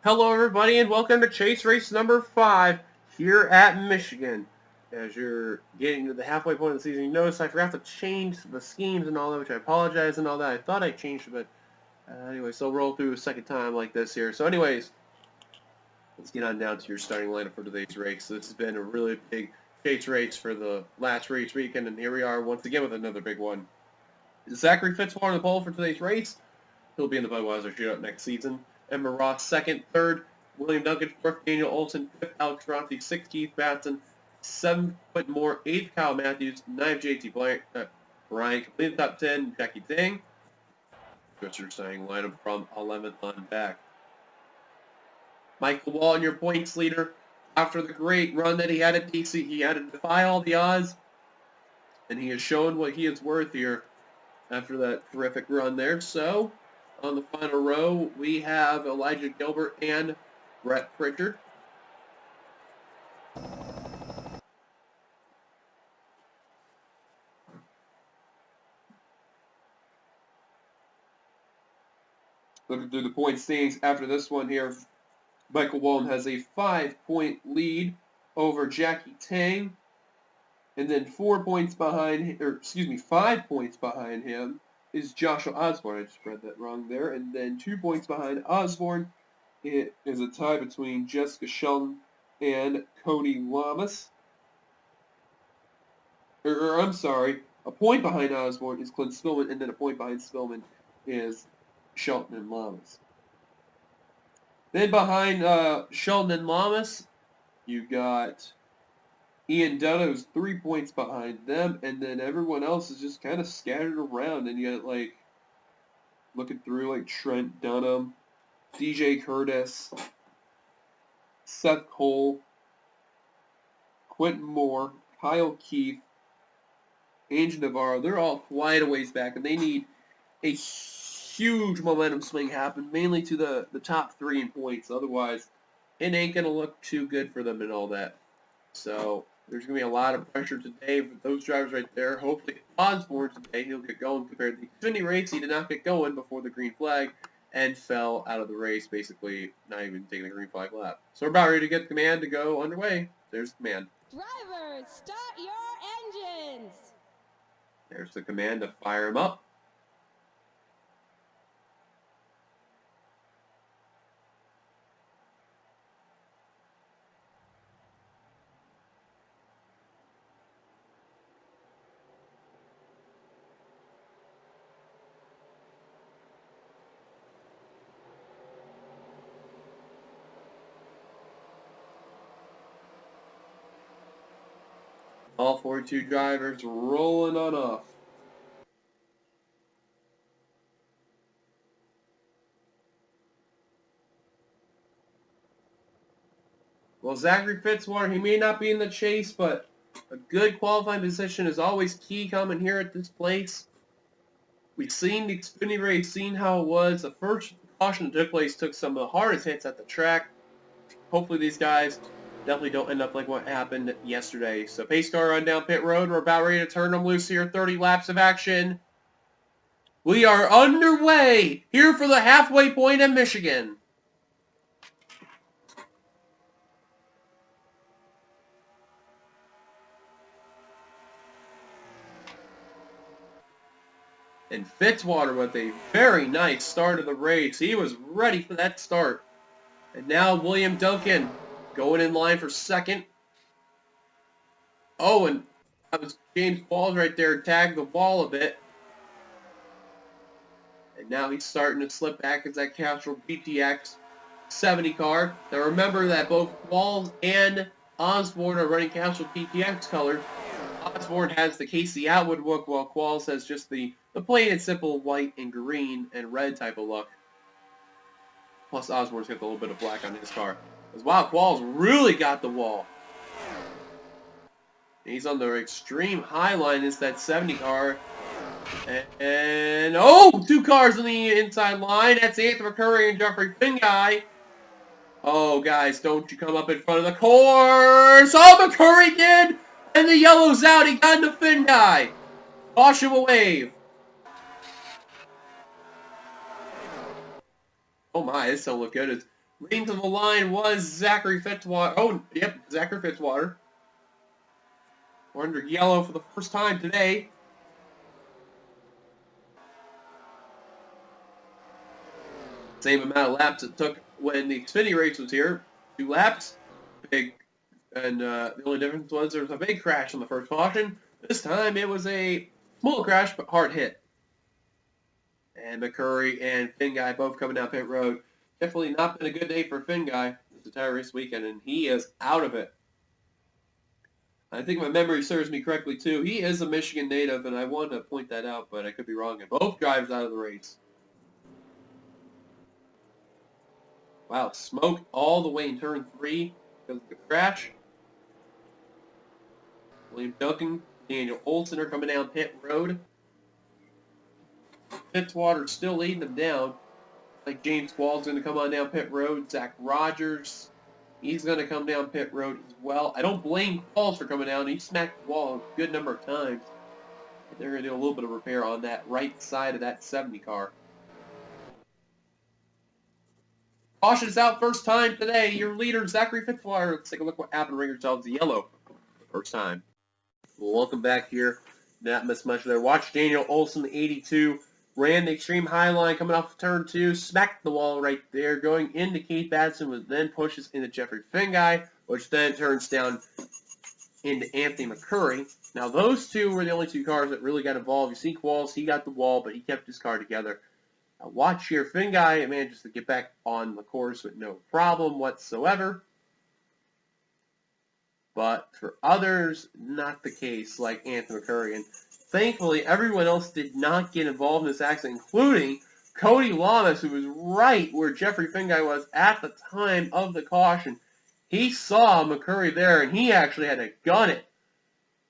Hello, everybody, and welcome to Chase Race number 5 here at Michigan. As you're getting to the halfway point of the season, you notice I forgot to change the schemes and all that, which I apologize and all that. I thought I changed it, but anyway, so I'll roll through a second time like this here. So anyways, let's get on down to your starting lineup for today's race. So this has been a really big Chase race for the last race weekend, and here we are once again with another big one. Zachary Fitzwater on the pole for today's race. He'll be in the Budweiser shootout next season. Emma Ross, second. Third, William Duncan. Fourth, Daniel Olson. Fifth, Alex Rossi. Sixth, Keith Batson. 7 Moore. Eighth, Kyle Matthews. Ninth, JT Bryant. Complete the top 10, Jackie Dang. What's your starting lineup from 11th on back? Michael Walton, your points leader. After the great run that he had at DC, he had to defy all the odds, and he has shown what he is worth here after that terrific run there. So, on the final row, we have Elijah Gilbert and Brett Pritchard. Looking through the point standings after this one here, Michael Walton has a 5-point lead over Jackie Tang. And then 5 points behind him is Joshua Osborne. I just read that wrong there. And then 2 points behind Osborne, it is a tie between Jessica Shelton and Cody Lamas. I'm sorry, a point behind Osborne is Clint Spillman, and then a point behind Spillman is Shelton and Lamas. Then behind Shelton and Lamas, you got Ian Dunham's 3 points behind them, and then everyone else is just kind of scattered around. And you got, like, looking through, like, Trent Dunham, DJ Curtis, Seth Cole, Quentin Moore, Kyle Keith, Ange Navarro. They're all quite a ways back, and they need a huge momentum swing happen, mainly to the top 3 in points. Otherwise, it ain't going to look too good for them and all that. So there's going to be a lot of pressure today for those drivers right there. Hopefully Osborne today, he'll get going compared to the Xfinity race. He did not get going before the green flag and fell out of the race, basically not even taking the green flag lap. So we're about ready to get the command to go underway. There's the command. Drivers, start your engines! There's the command to fire him up. All 42 drivers rolling on off. Well, Zachary Fitzwater, he may not be in the chase, but a good qualifying position is always key coming here at this place. We've seen the Xfinity race, seen how it was. The first caution that took place took some of the hardest hits at the track. Hopefully these guys definitely don't end up like what happened yesterday. So pace car run down pit road. We're about ready to turn them loose here. 30 laps of action. We are underway here for the halfway point in Michigan. And Fitzwater with a very nice start of the race. He was ready for that start. And now William Duncan going in line for second. Oh, and that was James Walls right there, tagged the wall a bit. And now he's starting to slip back as that Castrol GTX 70 car. Now remember that both Walls and Osborne are running Castrol GTX colors. Osborne has the Casey Atwood look, while Qualls has just the plain and simple white and green and red type of look. Plus Osborne's got a little bit of black on his car. Because wow, Qualls really got the wall. And he's on the extreme high line. It's that 70 car. And oh, 2 cars on the inside line. That's Anthony McCurry and Jeffrey Finguy. Oh, guys, don't you come up in front of the course. Oh, McCurry did. And the yellow's out. He got into Finguy. Joshua wave. Oh my, this don't look good. Leading to the line was Zachary Fitzwater. Oh, yep, Zachary Fitzwater. We're under yellow for the first time today. Same amount of laps it took when the Xfinity race was here. 2 laps. Big. And the only difference was there was a big crash on the first caution. This time it was a small crash, but hard hit. And McCurry and Finn Guy both coming down pit road. Definitely not been a good day for Finn Guy this entire race weekend, and he is out of it. I think my memory serves me correctly, too. He is a Michigan native, and I wanted to point that out, but I could be wrong. And both drivers out of the race. Wow, smoke all the way in turn 3 because of the crash. William Duncan, Daniel Olson are coming down pit road. Fitzwater still leading them down. Like James Quall's going to come on down pit road. Zach Rogers, he's going to come down pit road as well. I don't blame Qualls for coming down. He smacked the wall a good number of times. They're going to do a little bit of repair on that right side of that 70 car. Caution's out first time today. Your leader, Zachary Fitzwater. Let's take a look what happened. Ring yourselves the yellow first time. Well, welcome back here. Not miss much there. Watch Daniel Olson, the 82. Ran the extreme high line coming off turn 2. Smacked the wall right there. Going into Keith Batson, which then pushes into Jeffrey Finguy, which then turns down into Anthony McCurry. Now, those two were the only 2 cars that really got involved. You see Qualls, he got the wall, but he kept his car together. Now, watch here. Finguy manages to get back on the course with no problem whatsoever. But for others, not the case, like Anthony McCurry. And thankfully, everyone else did not get involved in this accident, including Cody Lamas, who was right where Jeffrey Finguy was at the time of the caution. He saw McCurry there, and he actually had to gun it.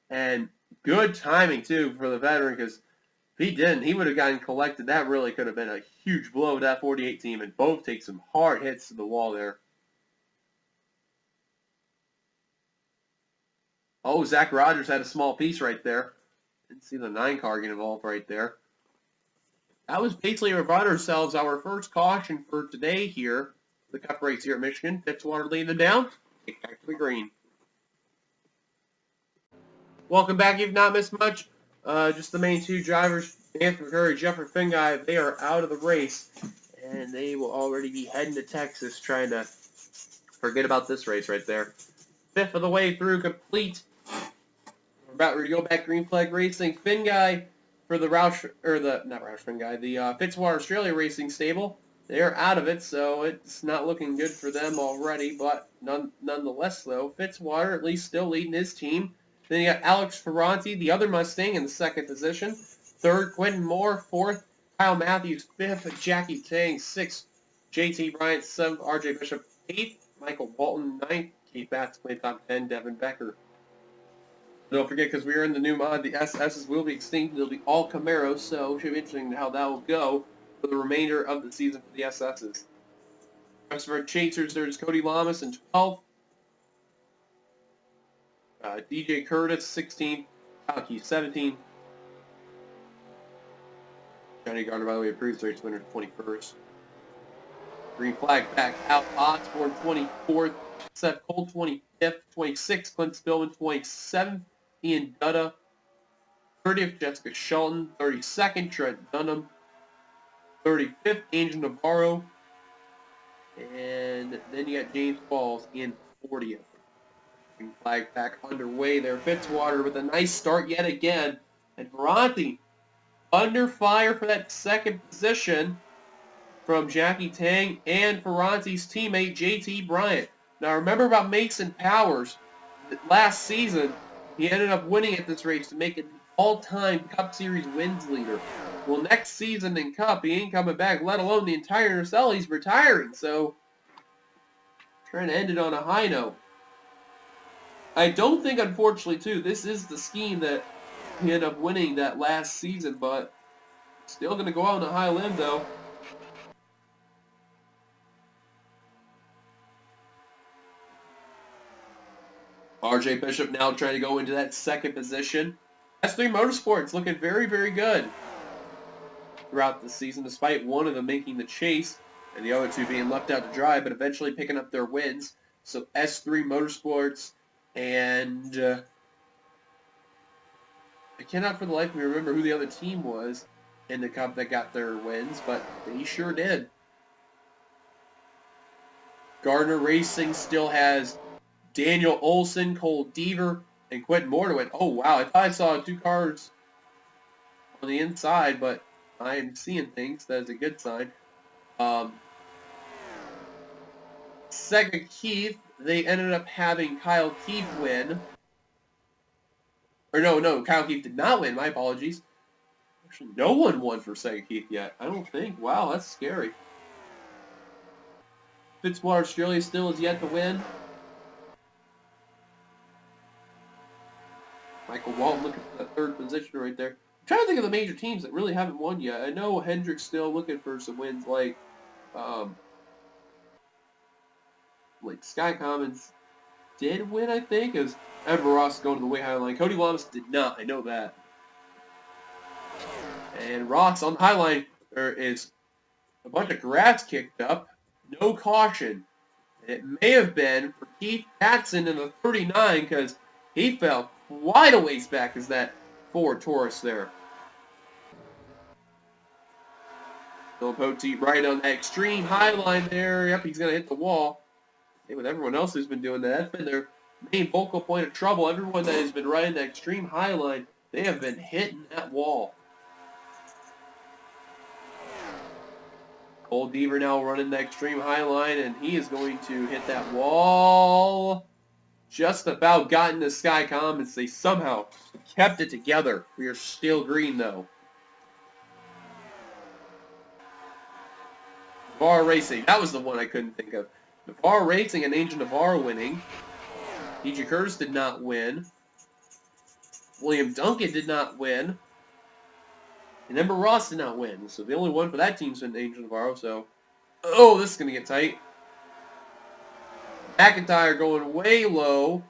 And good timing, too, for the veteran, because if he didn't, he would have gotten collected. That really could have been a huge blow to that 48 team, and both take some hard hits to the wall there. Oh, Zach Rogers had a small piece right there. Didn't see the 9 car get involved right there. That was basically we brought ourselves our first caution for today here. The Cup race here at Michigan. Fitzwater leading them down. Take back to the green. Welcome back. You've not missed much. Just the main 2 drivers, Anthony McCurry, Jeffrey Finguy, they are out of the race. And they will already be heading to Texas trying to forget about this race right there. 5th of the way through complete. We're about ready to go back green flag racing. Finguy for the Fitzwater Australia Racing stable. They're out of it, so it's not looking good for them already, but nonetheless, though, Fitzwater at least still leading his team. Then you got Alex Ferranti, the other Mustang, in the 2nd position. 3rd, Quentin Moore. 4th, Kyle Matthews. 5th, Jackie Tang. 6th, JT Bryant. 7th, RJ Bishop. 8th, Michael Walton. 9th, Keith Batts played top 10, Devin Becker. Don't forget, because we are in the new mod, the SSs will be extinct. They'll be all Camaros, so it should be interesting how that will go for the remainder of the season for the SSs. As for Chasers, there's Cody Lamas in 12th. DJ Curtis, 16th. Kyle Keith, 17th. Johnny Gardner, by the way, approved race winner, 21st. Green flag back out. Osborne, 24th. Seth Cole, 25th. 26th. Clint Spillman, 27th. Ian Dutta. 30th, Jessica Shelton. 32nd, Trent Dunham. 35th, Angel Navarro. And then you got James Falls in 40th. Green flag back underway there. Fitzwater with a nice start yet again. And Ferranti under fire for that 2nd position from Jackie Tang and Ferranti's teammate JT Bryant. Now remember about Mason Powers. Last season, he ended up winning at this race to make it an all-time Cup Series wins leader. Well, next season in Cup, he ain't coming back, let alone the entire NRSL. He's retiring, so trying to end it on a high note. I don't think, unfortunately, too, this is the scheme that he ended up winning that last season, but still going to go out on a high limb, though. RJ Bishop now trying to go into that 2nd position. S3 Motorsports looking very, very good throughout the season, despite one of them making the chase. and the other two being left out to dry, but eventually picking up their wins. So S3 Motorsports and I cannot for the life of me remember who the other team was in the Cup that got their wins, but they sure did. Gardner Racing still has Daniel Olson, Cole Deaver, and Quentin Mortowit. Oh, wow. I thought I saw 2 cars on the inside, but I am seeing things. That is a good sign. Second Keith, they ended up having Kyle Keith win. Or no, Kyle Keith did not win. My apologies. Actually, no one won for Second Keith yet. I don't think. Wow, that's scary. Fitzwater Australia still is yet to win. Michael Walton looking for that 3rd position right there. I'm trying to think of the major teams that really haven't won yet. I know Hendrick's still looking for some wins, like Sky Commons did win, I think, as Ever Ross going to the way high line. Cody Lamas did not. I know that. And Ross on the high line, there is a bunch of grass kicked up. No caution. And it may have been for Keith Patson in the 39 because he fell wide a ways back as that Ford Taurus there. Philip Poteet right on that extreme high line there. Yep, he's going to hit the wall. Hey, with everyone else who's been doing that, that's been their main focal point of trouble. Everyone that has been riding that extreme high line, they have been hitting that wall. Cole Deaver now running the extreme high line, and he is going to hit that wall. Just about got into Sky Commons. They somehow kept it together. We are still green, though. Navarre Racing. That was the one I couldn't think of. Navarre Racing and Angel Navarre winning. DJ Curtis did not win. William Duncan did not win. And Ember Ross did not win. So the only one for that team's been Angel Navarro. So, oh, this is going to get tight. McIntyre going way low.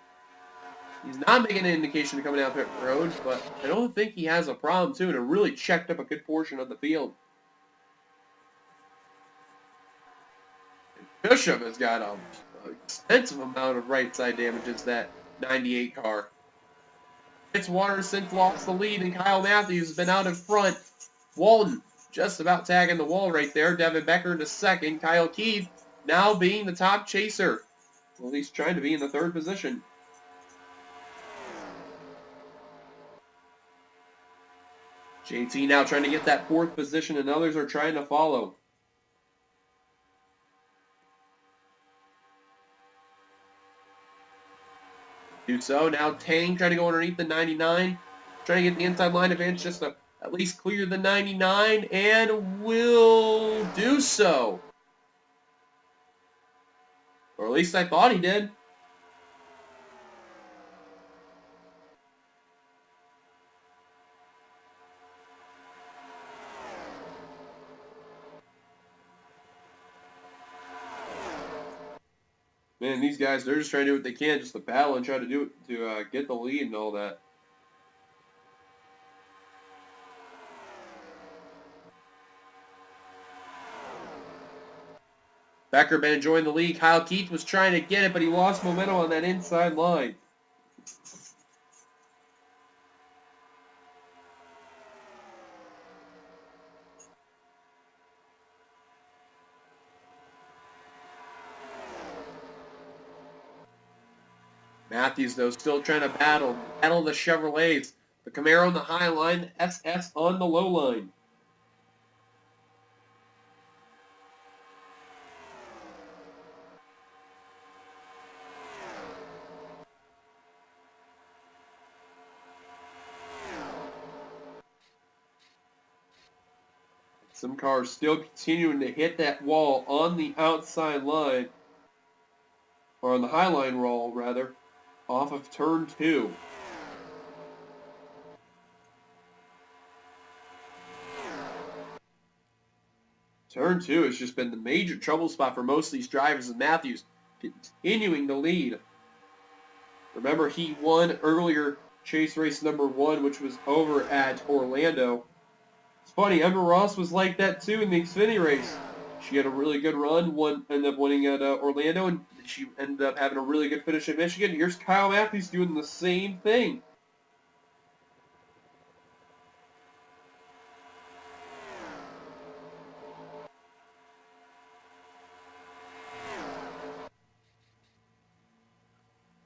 He's not making an indication of coming down pit road, but I don't think he has a problem, too, and it really checked up a good portion of the field. And Bishop has got an extensive amount of right side damages, that 98 car. Fitzwater since lost the lead, and Kyle Matthews has been out in front. Walton just about tagging the wall right there. Devin Becker into second. Kyle Keith now being the top chaser. Well, he's trying to be in the 3rd position. JT now trying to get that 4th position, and others are trying to follow. Do so. Now Tang trying to go underneath the 99. Trying to get the inside line advantage just to at least clear the 99, and will do so. Or at least I thought he did. Man, these guys, they're just trying to do what they can just to battle and try to do it to get the lead and all that. Becker been enjoying the lead. Kyle Keith was trying to get it, but he lost momentum on that inside line. Matthews, though, still trying to battle the Chevrolets. The Camaro on the high line, the SS on the low line. Some cars still continuing to hit that wall on the outside line, or on the high line roll, rather, off of turn 2. Turn 2 has just been the major trouble spot for most of these drivers, and Matthews continuing to lead. Remember, he won earlier chase race number 1, which was over at Orlando. It's funny, Ember Ross was like that too in the Xfinity race. She had a really good run, ended up winning at Orlando, and she ended up having a really good finish at Michigan. Here's Kyle Matthews doing the same thing.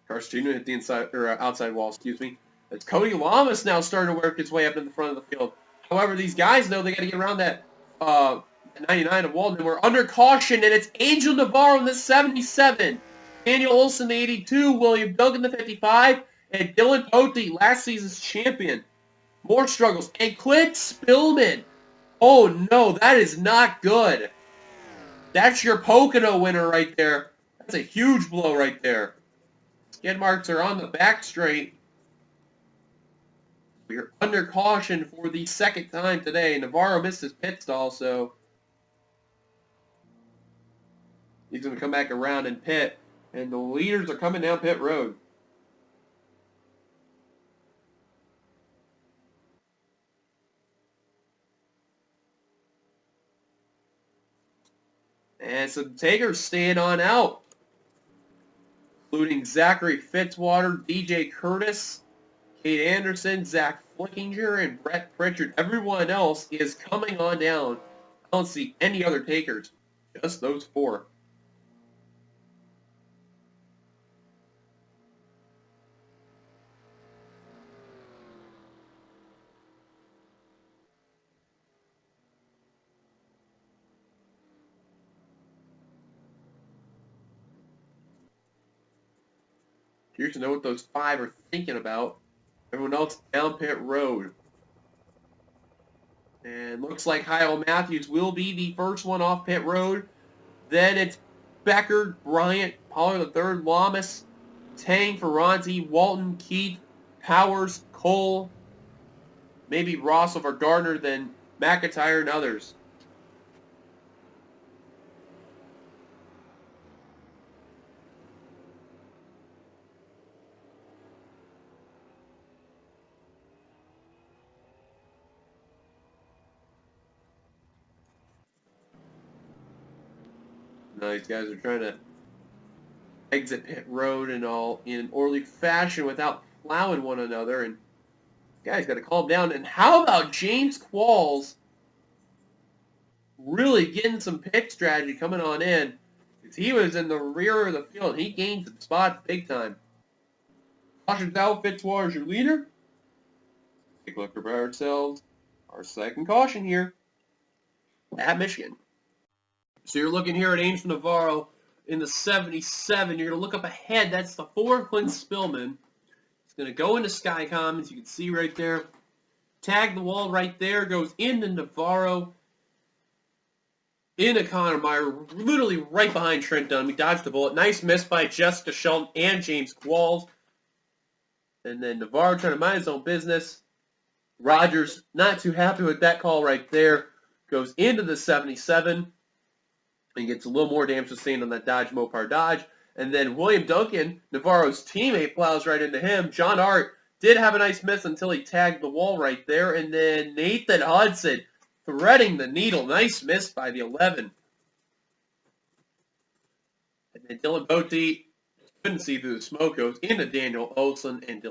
Carstino hit the outside wall, excuse me. As Cody Lamas now starting to work his way up to the front of the field. However, these guys know they got to get around that 99 of Walden. We're under caution, and it's Angel Navarro in the 77. Daniel Olson, the 82. William Duncan, the 55. And Dylan Pote, last season's champion. More struggles. And Clint Spillman. Oh, no, that is not good. That's your Pocono winner right there. That's a huge blow right there. Skid marks are on the back straight. We're under caution for the second time today. Navarro missed his pit stall, so he's going to come back around and pit. And the leaders are coming down pit road. And so the takers staying on out, including Zachary Fitzwater, DJ Curtis, Kate Anderson, Zach Flickinger, and Brett Pritchard. Everyone else is coming on down. I don't see any other takers. Just those four. Curious to know what those five are thinking about. Everyone else down pit road. And looks like Kyle Matthews will be the first one off pit road. Then it's Becker, Bryant, Pollard III, Lamas, Tang, Ferranti, Walton, Keith, Powers, Cole, maybe Ross over Gardner, then McIntyre and others. Now these guys are trying to exit pit road and all in orderly fashion without plowing one another. And guys got to calm down. And how about James Qualls really getting some pit strategy coming on in? Because he was in the rear of the field. He gained some spots big time. Caution's out. Fitzwater's your leader. Take a look at ourselves. Our second caution here at Michigan. So you're looking here at Angel Navarro in the 77. You're going to look up ahead. That's the 4 Clint Spillman. It's going to go into Skycom, as you can see right there. Tag the wall right there. Goes into Navarro. Into Connor Meyer. Literally right behind Trent Dunn. We dodged the bullet. Nice miss by Jessica Shelton and James Qualls. And then Navarro trying to mind his own business. Rogers not too happy with that call right there. Goes into the 77. And gets a little more damage sustained on that Dodge Mopar Dodge. And then William Duncan, Navarro's teammate, plows right into him. John Hart did have a nice miss until he tagged the wall right there. And then Nathan Hudson threading the needle. Nice miss by the 11. And then Dylan Pote couldn't see through the smoke. Goes into Daniel Olson and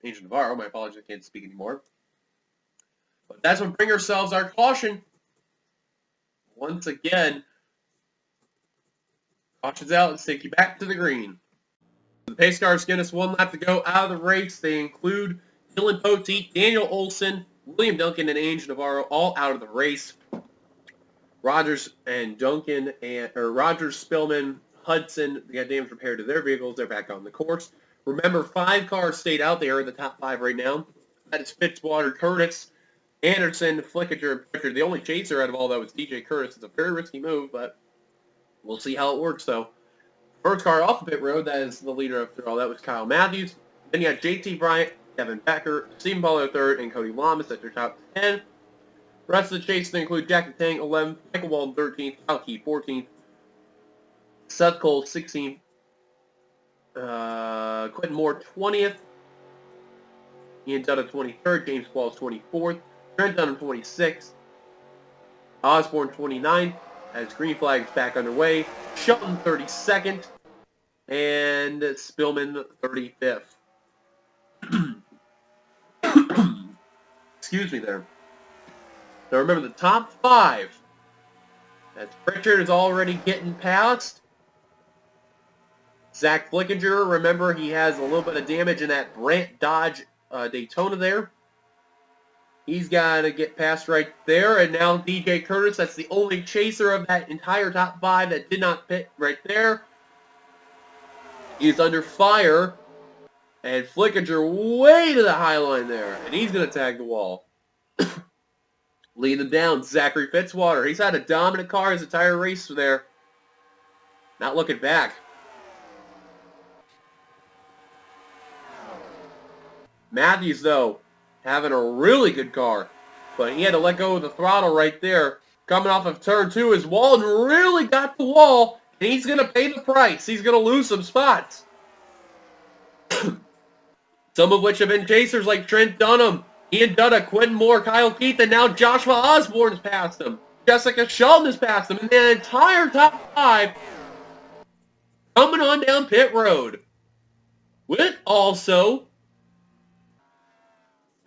Angel Navarro. My apologies, I can't speak anymore. But that's what bring ourselves our caution. Once again, caution's out. Let's take you back to the green. The pace cars get us one lap to go out of the race. They include Dylan Pote, Daniel Olson, William Duncan, and Angel Navarro all out of the race. Rogers and Duncan, Rogers, Spillman, Hudson, they got damage repaired to their vehicles. They're back on the course. Remember, 5 cars stayed out there in the top 5 right now. That is Fitzwater, Curtis, Anderson, Flickinger, and Pritchard. The only chaser out of all that was DJ Curtis. It's a very risky move, but we'll see how it works, though. First car off the pit road, that is the leader after all. That was Kyle Matthews. Then you got JT Bryant, Devin Becker, Stephen Pollard III, and Cody Lamas at their top 10. The rest of the chase include Jackie Tang, 11th, Michael Walden, 13th, Kyle Key, 14th, Seth Cole, 16th, Quentin Moore, 20th, Ian Dutta, 23rd, James Qualls, 24th, Trent Dunham, 26th, Osborne 29th, as green flag is back underway. Shelton 32nd, and Spillman 35th. Excuse me there. Now remember the top 5. As Pritchard is already getting past. Zach Flickinger, remember he has a little bit of damage in that Brandt Dodge Daytona there. He's got to get past right there. And now DJ Curtis, that's the only chaser of that entire top 5 that did not pit right there. He's under fire. And Flickinger way to the high line there. And he's going to tag the wall. Leading them down, Zachary Fitzwater. He's had a dominant car his entire race there. Not looking back. Matthews, though, having a really good car. But he had to let go of the throttle right there. Coming off of turn 2 as Walton really got the wall. And he's going to pay the price. He's going to lose some spots. Some of which have been chasers like Trent Dunham, Ian Dutta, Quentin Moore, Kyle Keith, and now Joshua Osborne has passed him. Jessica Shelton has passed him. And the entire top 5 coming on down pit road. With also...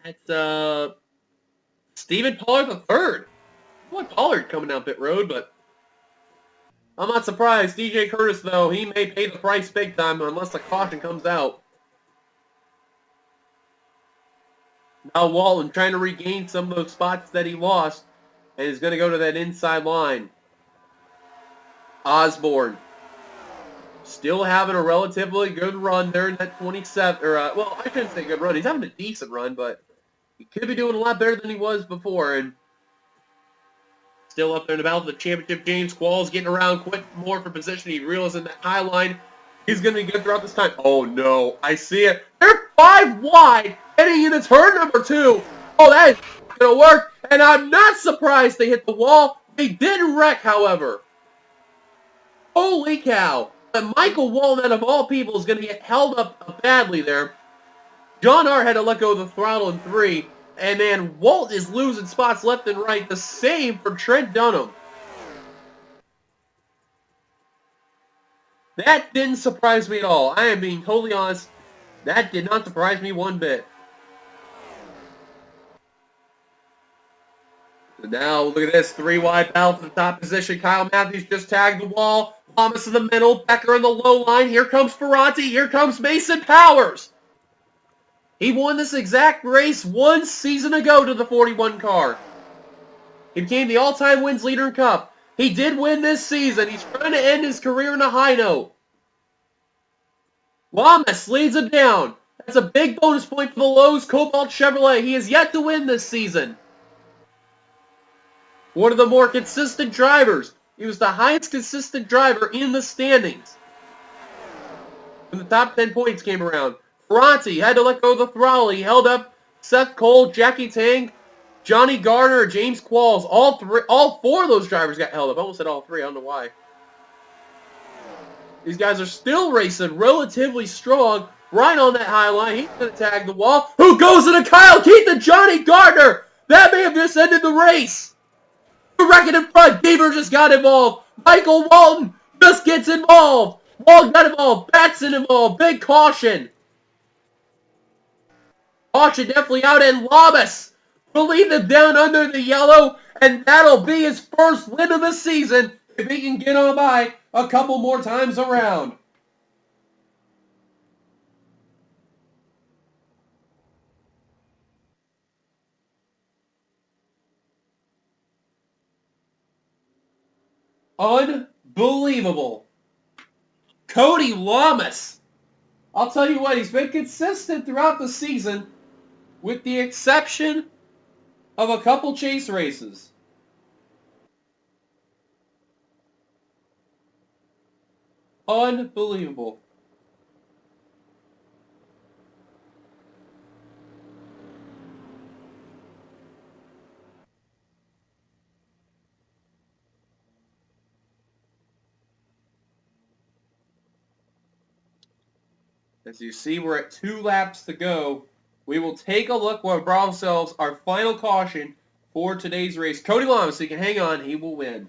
That's Stephen Pollard III. Boy, Pollard coming down pit road, but I'm not surprised. DJ Curtis, though, he may pay the price big time unless the caution comes out. Now Walton trying to regain some of those spots that he lost, and is going to go to that inside line. Osborne still having a relatively good run there in that 27, well, I shouldn't say good run. He's having a decent run, but he could be doing a lot better than he was before, and still up there in the battle of the championship. James Qualls getting around Quentin Moore for position. He reels in that high line. He's going to be good throughout this time. Oh, no. I see it. They're 5 wide heading into turn number 2. Oh, that is going to work. And I'm not surprised they hit the wall. They did wreck, however. Holy cow. And Michael Walnut, of all people, is going to get held up badly there. John R. had to let go of the throttle in 3. And man, Walt is losing spots left and right. The same for Trent Dunham. That didn't surprise me at all. I am being totally honest. That did not surprise me one bit. So now, look at this. 3 wide battle for the top position. Kyle Matthews just tagged the wall. Thomas in the middle. Becker in the low line. Here comes Ferranti. Here comes Mason Powers. He won this exact race 1 season ago to the 41 car. He became the all-time wins leader in Cup. He did win this season. He's trying to end his career in a high note. Lamas leads him down. That's a big bonus point for the Lowe's Cobalt Chevrolet. He has yet to win this season. One of the more consistent drivers. He was the highest consistent driver in the standings when the top 10 points came around. Ferranti had to let go of the throttle. He held up Seth Cole, Jackie Tang, Johnny Garner, James Qualls. All 4 of those drivers got held up. I almost said all 3. I don't know why. These guys are still racing relatively strong. Right on that high line. He's going to tag the wall. Who goes into Kyle Keith and Johnny Gardner? That may have just ended the race. Wrecking in front. Beaver just got involved. Michael Walton just gets involved. Walton got involved. Batson involved. Big caution. Caution definitely out. And Lamas will lead them down under the yellow. And that'll be his first win of the season if he can get on by a couple more times around. Unbelievable. Cody Lamas. I'll tell you what, he's been consistent throughout the season with the exception of a couple chase races. Unbelievable. As you see, we're at 2 laps to go. We will take a look with ourselves our final caution for today's race. Cody Lamas, he can hang on. He will win.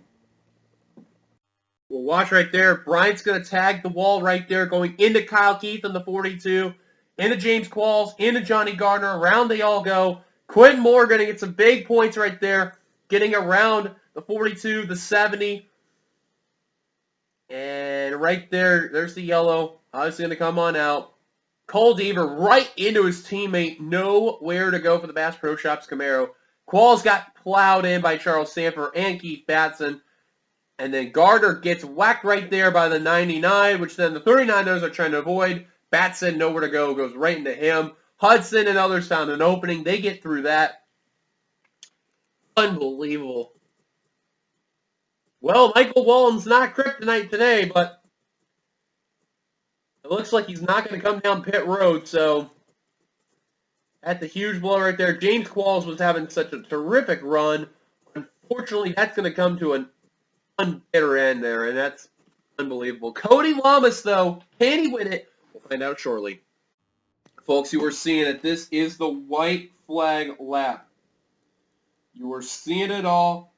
We'll watch right there. Bryant's going to tag the wall right there, going into Kyle Keith on the 42, into James Qualls, into Johnny Gardner. Around they all go. Quentin Moore going to get some big points right there, getting around the 42, the 70. And right there, there's the yellow. Obviously going to come on out. Cole Deaver right into his teammate. Nowhere to go for the Bass Pro Shops Camaro. Qualls got plowed in by Charles Sanford and Keith Batson. And then Gardner gets whacked right there by the 99, which then the 39ers are trying to avoid. Batson, nowhere to go, goes right into him. Hudson and others found an opening. They get through that. Unbelievable. Well, Michael Walton's not kryptonite today, but it looks like he's not going to come down pit road, so that's a huge blow right there. James Qualls was having such a terrific run. Unfortunately, that's going to come to an bitter end there, and that's unbelievable. Cody Lamas, though, can he win it? We'll find out shortly. Folks, you are seeing it. This is the white flag lap. You are seeing it all.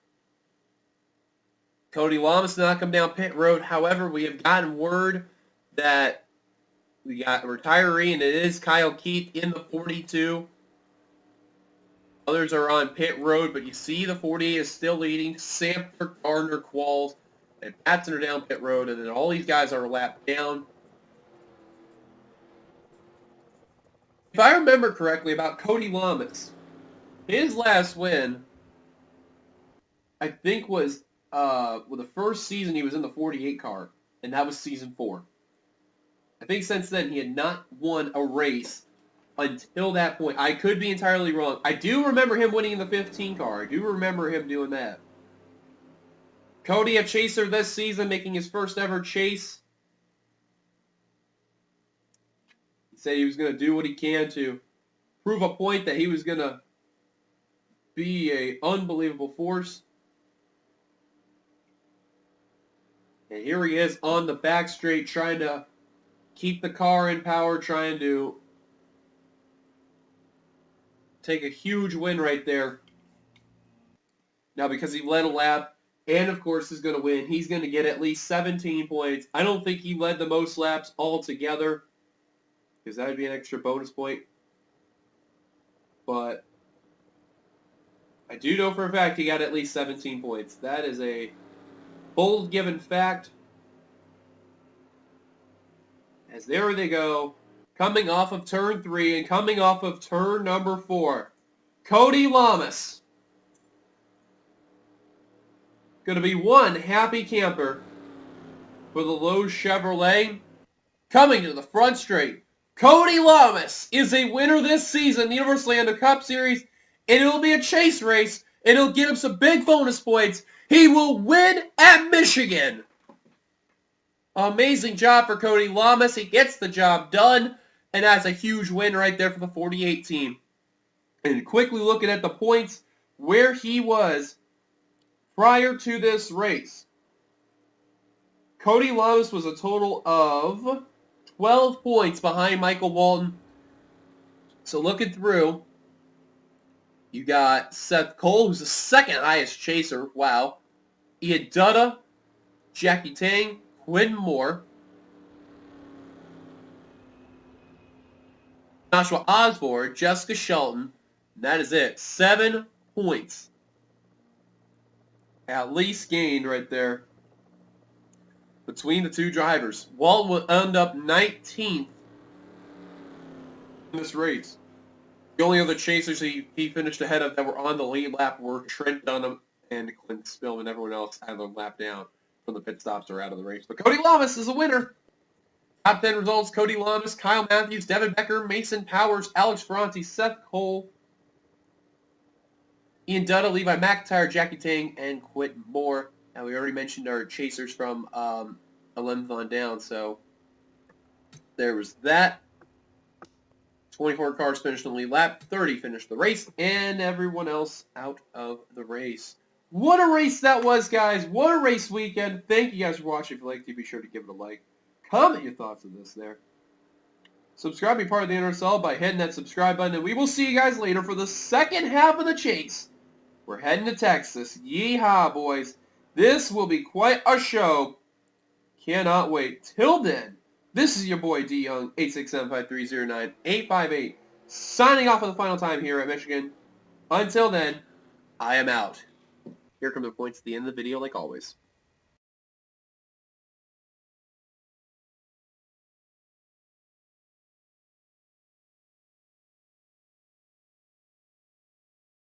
Cody Lamas did not come down pit road. However, we have gotten word that we got a retiree, and it is Kyle Keith in the 42. Others are on pit road, but you see the 48 is still leading. Sanford, Gardner, Qualls, and Batson are down pit road, and then all these guys are lapped down. If I remember correctly about Cody Lamas, his last win, I think was the first season he was in the 48 car, and that was season 4. I think since then he had not won a race until that point. I could be entirely wrong. I do remember him winning in the 15 car. I do remember him doing that. Cody, a chaser this season, making his first ever chase. He said he was going to do what he can to prove a point that he was going to be an unbelievable force. And here he is on the back straight trying to keep the car in power, trying to take a huge win right there. Now, because he led a lap and, of course, is going to win, he's going to get at least 17 points. I don't think he led the most laps altogether, because that would be an extra bonus point. But I do know for a fact he got at least 17 points. That is a bold given fact. As there they go, coming off of turn 3 and coming off of turn number 4. Cody Lamas. Going to be one happy camper for the Lowe's Chevrolet. Coming to the front straight, Cody Lamas is a winner this season in the Universal Land Cup Series, and it'll be a chase race, and it'll get him some big bonus points. He will win at Michigan. Amazing job for Cody Lamas. He gets the job done, and that's a huge win right there for the 48 team. And quickly looking at the points where he was prior to this race. Cody Lamas was a total of 12 points behind Michael Walton. So looking through, you got Seth Cole, who's the second highest chaser. Wow. Ian Dutta, Jackie Tang, Quinn Moore, Joshua Osborne, Jessica Shelton. And that is it. 7 points. At least gained right there between the two drivers. Walton will end up 19th in this race. The only other chasers he finished ahead of that were on the lead lap were Trent Dunham and Clint Spillman. Everyone else had them lap down from the pit stops or out of the race. But Cody Lamas is a winner. Top 10 results: Cody Lamas, Kyle Matthews, Devin Becker, Mason Powers, Alex Ferranti, Seth Cole, Ian Dutta, Levi McIntyre, Jackie Tang, and Quentin Moore. And we already mentioned our chasers from 11th on down, so there was that. 24 cars finished on the lead lap, 30 finished the race, and everyone else out of the race. What a race that was, guys. What a race weekend. Thank you guys for watching. If you liked it, be sure to give it a like. Comment your thoughts on this there. Subscribe, be part of the NRSL by hitting that subscribe button, and we will see you guys later for the second half of the chase. We're heading to Texas. Yeehaw, boys. This will be quite a show. Cannot wait. Till then, this is your boy D Young, 867-5309-858, signing off for the final time here at Michigan. Until then, I am out. Here come the points at the end of the video like always.